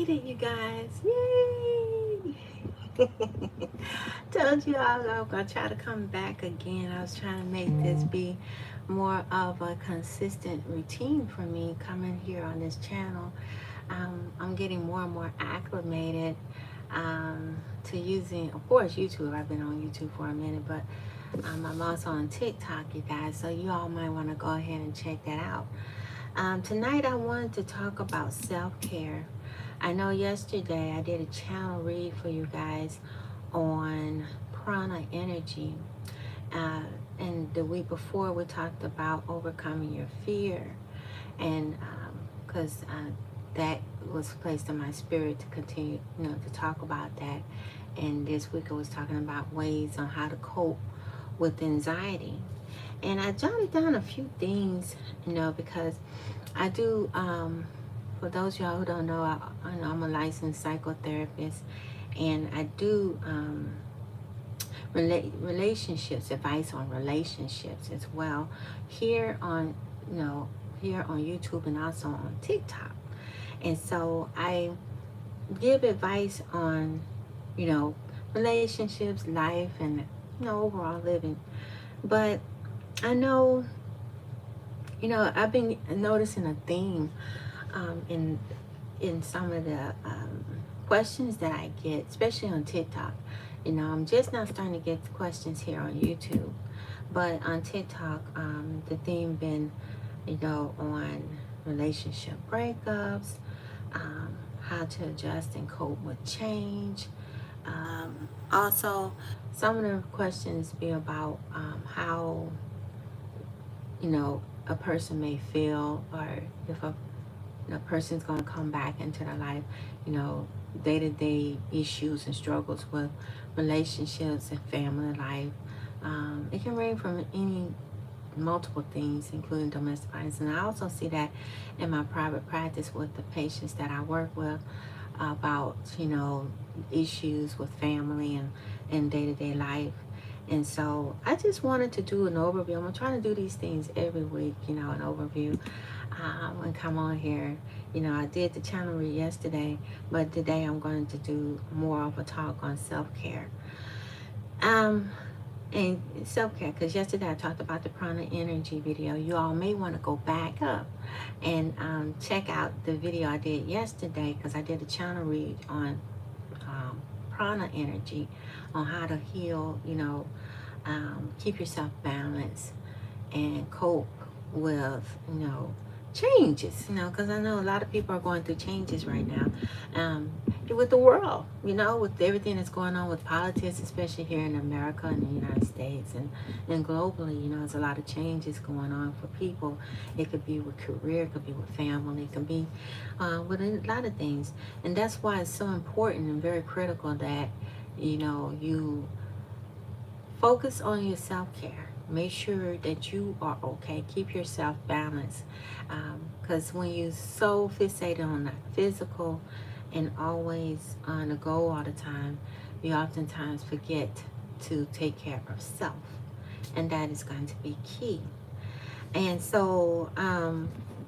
made it, you guys. Yay! Told you all I'm going to try to come back again. I was trying to make this be more of a consistent routine for me coming here on this channel. I'm getting more and more acclimated to using, of course, YouTube. I've been on YouTube for a minute, but I'm also on TikTok, you guys. So you all might want to go ahead and check that out. Tonight I wanted to talk about self-care. I know yesterday I did a channel read for you guys on prana energy. Uh, and the week before we talked about overcoming your fear. And because that was placed in my spirit to continue, to talk about that. And this week I was talking about ways on how to cope with anxiety. And I jotted down a few things, because I do, for those of y'all who don't know, I'm a licensed psychotherapist, and I do relationships, advice on relationships as well, here on, here on YouTube and also on TikTok. And so I give advice on, relationships, life, and, overall living. But I know, I've been noticing a theme in some of the questions that I get, especially on TikTok. I'm just now starting to get questions here on YouTube, but on TikTok, the theme been, on relationship breakups, how to adjust and cope with change. Also, some of the questions be about how, a person may feel, or if a person's going to come back into their life, day-to-day issues and struggles with relationships and family life. It can range from any multiple things, including domestic violence. And I also see that in my private practice with the patients that I work with about, issues with family and day-to-day life. And so I just wanted to do an overview. I'm trying to do these things every week, an overview, and come on here. I did the channel read yesterday, but today I'm going to do more of a talk on self-care. And self-care, because yesterday I talked about the prana energy video. You all may want to go back up and check out the video I did yesterday, because I did a channel read on prana energy, on how to heal, keep yourself balanced and cope with, changes, because I know a lot of people are going through changes right now, with the world, with everything that's going on with politics, especially here in America and the United States, and globally, there's a lot of changes going on for people. It could be with career, it could be with family, it could be with a lot of things. And that's why it's so important and very critical that, you focus on your self-care. Make sure that you are okay. Keep yourself balanced. Because when you're so fixated on the physical and always on the goal all the time, you oftentimes forget to take care of self. And that is going to be key. And so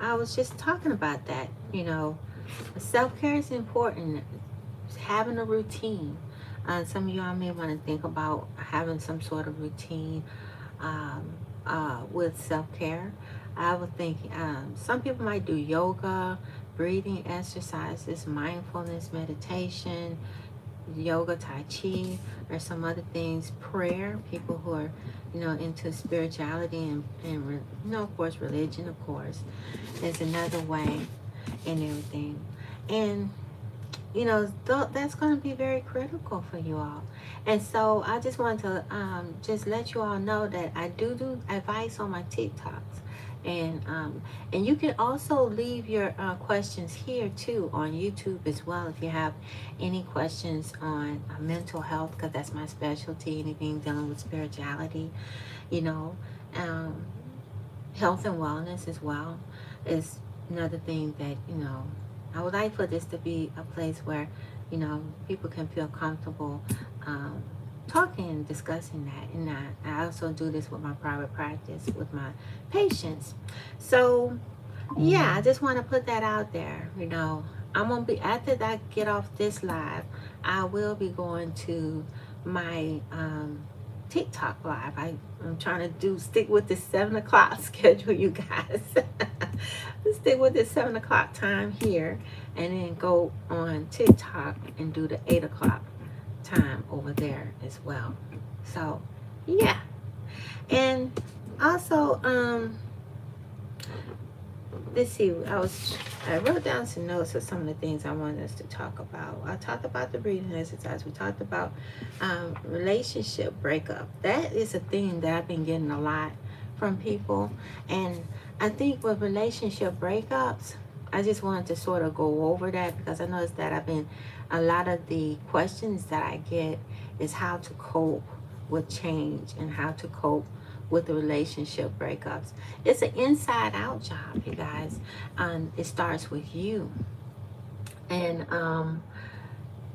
I was just talking about that. Self-care is important. Having a routine. Some of y'all may want to think about having some sort of routine with self-care. I would think some people might do yoga, breathing exercises, mindfulness, meditation, yoga, tai chi, or some other things, prayer. People who are, into spirituality and of course, religion, of course, is another way, and everything. And that's going to be very critical for you all. And so I just want to just let you all know that I do advice on my TikToks. And you can also leave your questions here too on YouTube as well, if you have any questions on mental health, because that's my specialty. Anything dealing with spirituality, health and wellness as well is another thing that I would like for this to be a place where, people can feel comfortable talking and discussing that. And I also do this with my private practice with my patients. So, yeah, I just want to put that out there, I'm gonna be, after I get off this live, I will be going to my TikTok live. I'm trying to stick with the 7 o'clock schedule, you guys. Stick with the 7 o'clock time here, and then go on TikTok and do the 8 o'clock time over there as well. So yeah. And also, let's see, I wrote down some notes of some of the things I wanted us to talk about. I talked about the breathing exercise. We talked about relationship breakup. That is a thing that I've been getting a lot from people. And I think with relationship breakups, I just wanted to sort of go over that, because I noticed that a lot of the questions that I get is how to cope with change and how to cope with the relationship breakups. It's an inside out job, you guys. It starts with you. And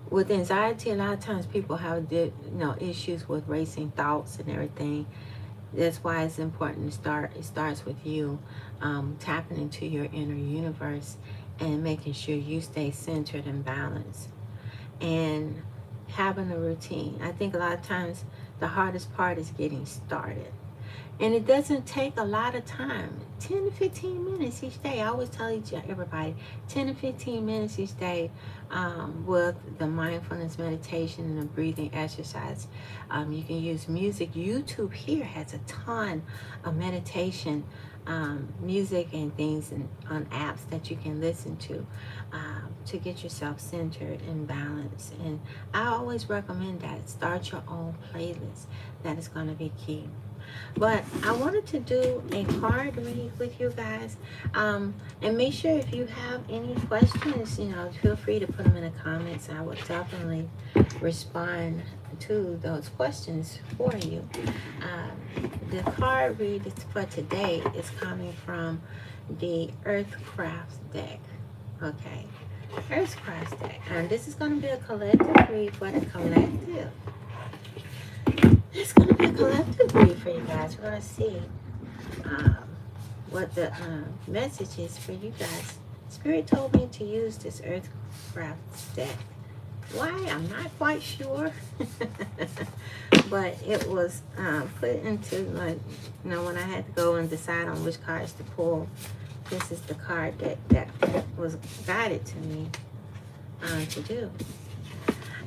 with anxiety, a lot of times people have issues with racing thoughts and everything. That's why it's important to start. It starts with you, tapping into your inner universe and making sure you stay centered and balanced, and having a routine. I think a lot of times the hardest part is getting started. And it doesn't take a lot of time. 10 to 15 minutes each day. I always tell everybody 10 to 15 minutes each day, with the mindfulness meditation and the breathing exercise. You can use music. YouTube here has a ton of meditation music and things on apps that you can listen to get yourself centered and balanced. And I always recommend that. Start your own playlist. That is going to be key. But I wanted to do a card read with you guys. And make sure if you have any questions, feel free to put them in the comments. I will definitely respond to those questions for you. The card read for today is coming from the Earthcraft deck. Okay, Earthcraft deck. And this is going to be a collective read for the collective. It's going to be a collective read for you guys. We're going to see what the message is for you guys. Spirit told me to use this Earthcraft deck. Why? I'm not quite sure. But it was put into, when I had to go and decide on which cards to pull. This is the card that was guided to me to do.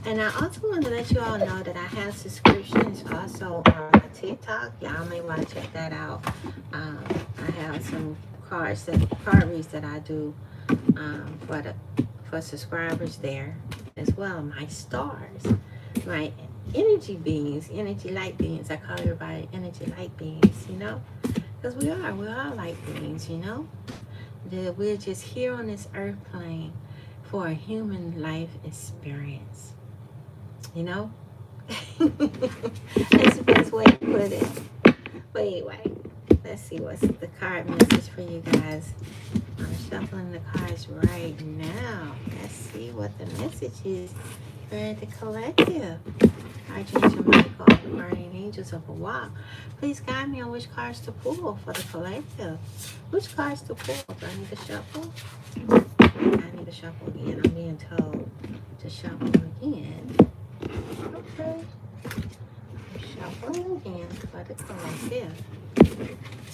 And I also want to let you all know that I have subscriptions also on my TikTok. Y'all may want to check that out. I have some card reads that I do for subscribers there as well. My stars, my energy beings, energy light beings. I call everybody energy light beings, because we're all light beings, that we're just here on this earth plane for a human life experience. That's the best way to put it. But anyway, let's see what's the card message for you guys. I'm shuffling the cards right now. Let's see what the message is for the collective. Archangel Michael, the guardian angels of Hawaii. Please guide me on which cards to pull for the collective. Which cards to pull? Do I need to shuffle? I need to shuffle again. I'm being told to shuffle again. Okay. Shuffling again for the collective.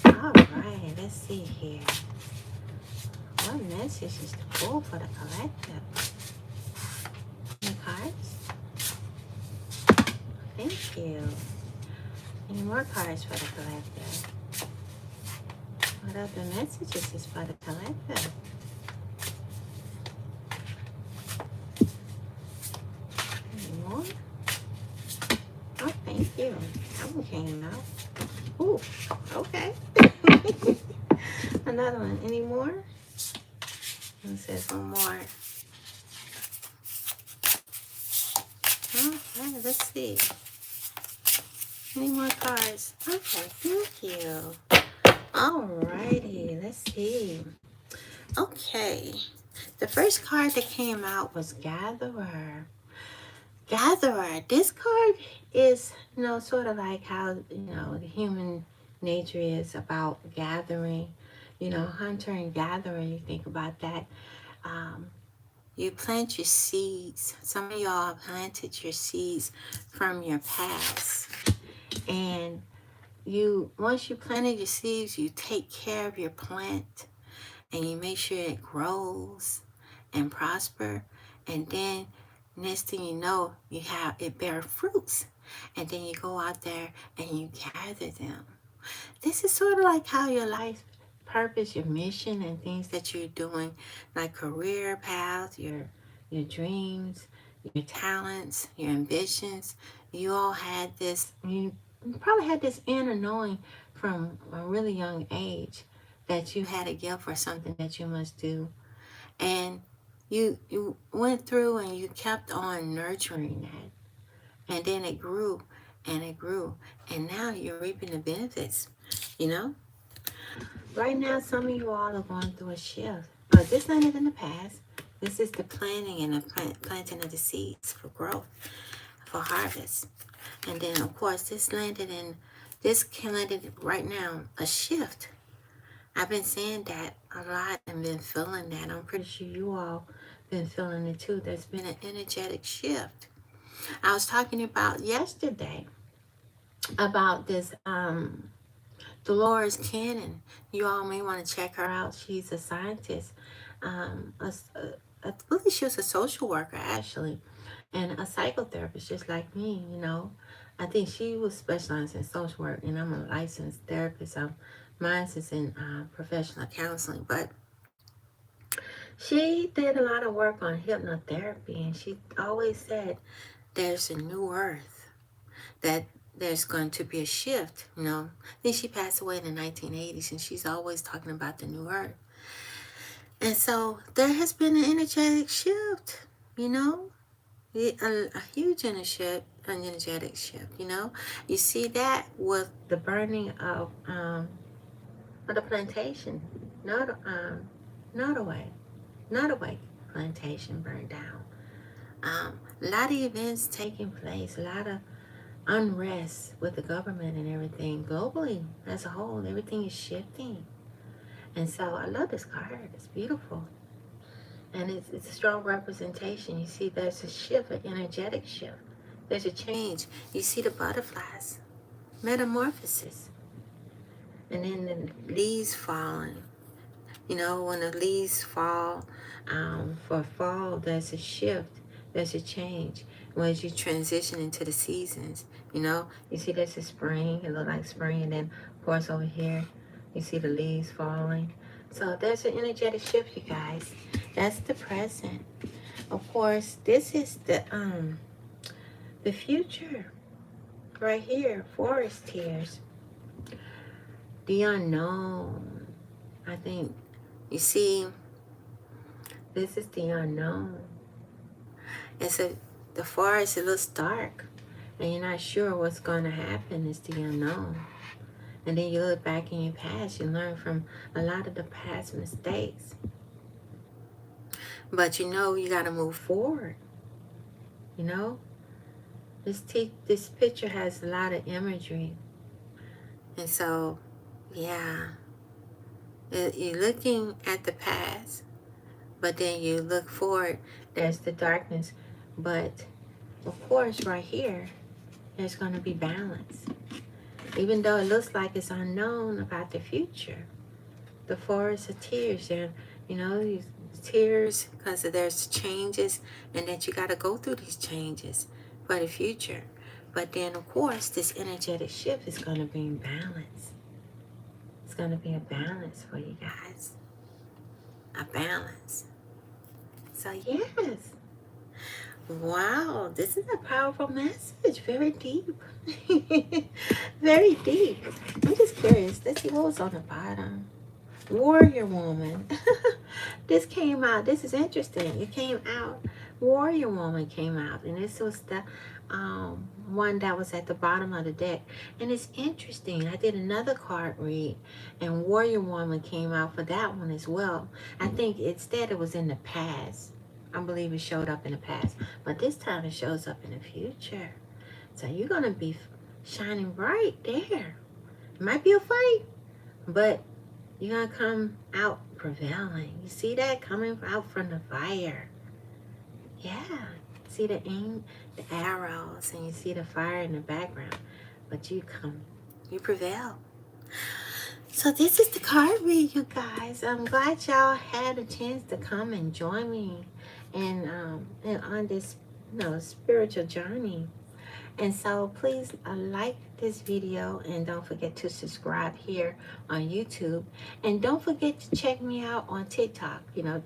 Alright, let's see here. What message is to pull for the collective? The cards? Thank you. Any more cards for the collective? What other messages is for the collective? Any more? Oh, thank you. That one came out. Ooh, okay. Another one. Any more? It says one more. Okay, let's see. Any more cards? Okay, thank you. Alrighty, let's see. Okay, the first card that came out was Gatherer. Gatherer. This card is, sort of like how, the human nature is about gathering, hunter and gatherer. You think about that. You plant your seeds. Some of y'all planted your seeds from your past. And once you planted your seeds, you take care of your plant and you make sure it grows and prosper. And then next thing you know, it bear fruits. And then you go out there and you gather them. This is sort of like how your life purpose, your mission, and things that you're doing, like career path, your dreams, your talents, your ambitions. You all had this. You probably had this inner knowing from a really young age that you had a gift for something that you must do, and you went through and you kept on nurturing that, and then it grew and it grew, and now you're reaping the benefits. You know, right now some of you all are going through a shift, but this ain't in the past. This is the planting and the planting of the seeds for growth, for harvest. And then of course this landed right now a shift. I've been saying that a lot and been feeling that. I'm pretty sure you all been feeling it too. There's been an energetic shift. I was talking about yesterday about this Dolores Cannon. You all may want to check her out. She's a scientist. I believe she was a social worker actually, and a psychotherapist just like me. I think she was specialized in social work, and I'm a licensed therapist. Mine is in professional counseling, but she did a lot of work on hypnotherapy, and she always said there's a new earth, that there's going to be a shift. I think she passed away in the 1980s, and she's always talking about the new earth. And so there has been an energetic shift, a huge energetic shift. You see that with the burning of the plantation, Nottoway plantation burned down. A lot of events taking place, a lot of unrest with the government and everything globally as a whole. Everything is shifting, and so I love this card. It's beautiful, and it's a strong representation. You see, there's a shift, an energetic shift. There's a change. You see the butterflies, metamorphosis, and then the leaves falling. When the leaves fall, for fall, there's a shift, there's a change. As you transition into the seasons, you see there's a spring, it looks like spring, and then, of course, over here, you see the leaves falling. So there's an energetic shift, you guys. That's the present. Of course, this is the future right here, forest tears, the unknown. I think, you see, this is the unknown. And so the forest, it looks dark, and you're not sure what's going to happen. It's the unknown. And then you look back in your past, you learn from a lot of the past mistakes. But you got to move forward. This picture has a lot of imagery. And so, yeah, you're looking at the past, but then you look forward, there's the darkness. But, of course, right here, there's going to be balance. Even though it looks like it's unknown about the future, the forest of tears, these tears because there's changes, and that you got to go through these changes for the future. But then, of course, this energetic shift is going to bring balance. It's going to be a balance for you guys. A balance. So, yes. Wow, this is a powerful message. Very deep. Very deep. I'm just curious. Let's see what was on the bottom. Warrior woman. This came out. This is interesting. It came out. Warrior woman came out. And this was the one that was at the bottom of the deck. And it's interesting. I did another card read, and Warrior woman came out for that one as well. I think instead it was in the past. I believe it showed up in the past, but this time it shows up in the future. So you're going to be shining bright there. It might be a fight, but you're going to come out prevailing. You see that? Coming out from the fire. Yeah. See the aim, the arrows, and you see the fire in the background. But you prevail. So this is the card read, you guys. I'm glad y'all had a chance to come and join me and on this spiritual journey. And so please like this video and don't forget to subscribe here on YouTube. And don't forget to check me out on TikTok.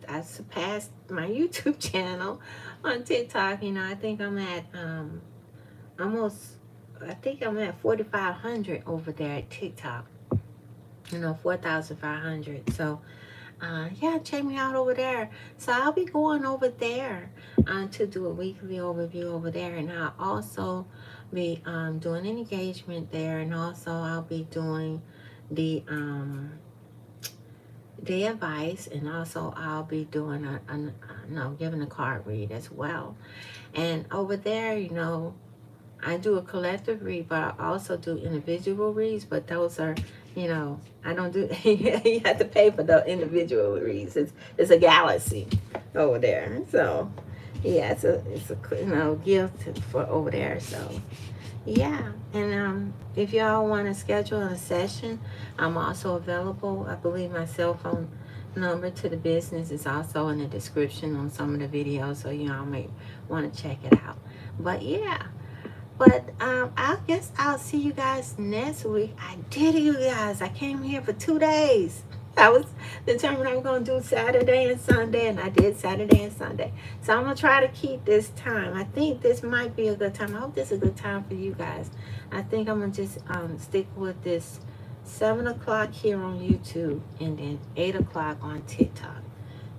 I surpassed my YouTube channel on TikTok. I think I'm at almost, I think I'm at 4,500 over there at TikTok. 4,500. So yeah, check me out over there. So I'll be going over there to do a weekly overview over there, and I'll also be doing an engagement there, and also I'll be doing the advice, and also I'll be doing giving a card read as well. And over there, I do a collective read, but I also do individual reads, but those are, I don't do, you have to pay for the individual reads. It's a galaxy over there. So, yeah, it's a gift for over there. So, yeah. And if y'all want to schedule a session, I'm also available. I believe my cell phone number to the business is also in the description on some of the videos, so y'all may want to check it out. But, yeah. But I guess I'll see you guys next week. I did it, you guys. I came here for 2 days. I was determined I was going to do Saturday and Sunday, and I did Saturday and Sunday. So I'm going to try to keep this time. I think this might be a good time. I hope this is a good time for you guys. I think I'm going to just stick with this 7 o'clock here on YouTube and then 8 o'clock on TikTok.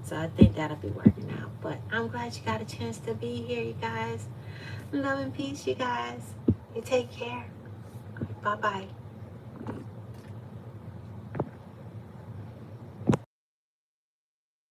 So I think that'll be working out. But I'm glad you got a chance to be here, you guys. Love and peace, you guys. You take care. Bye-bye.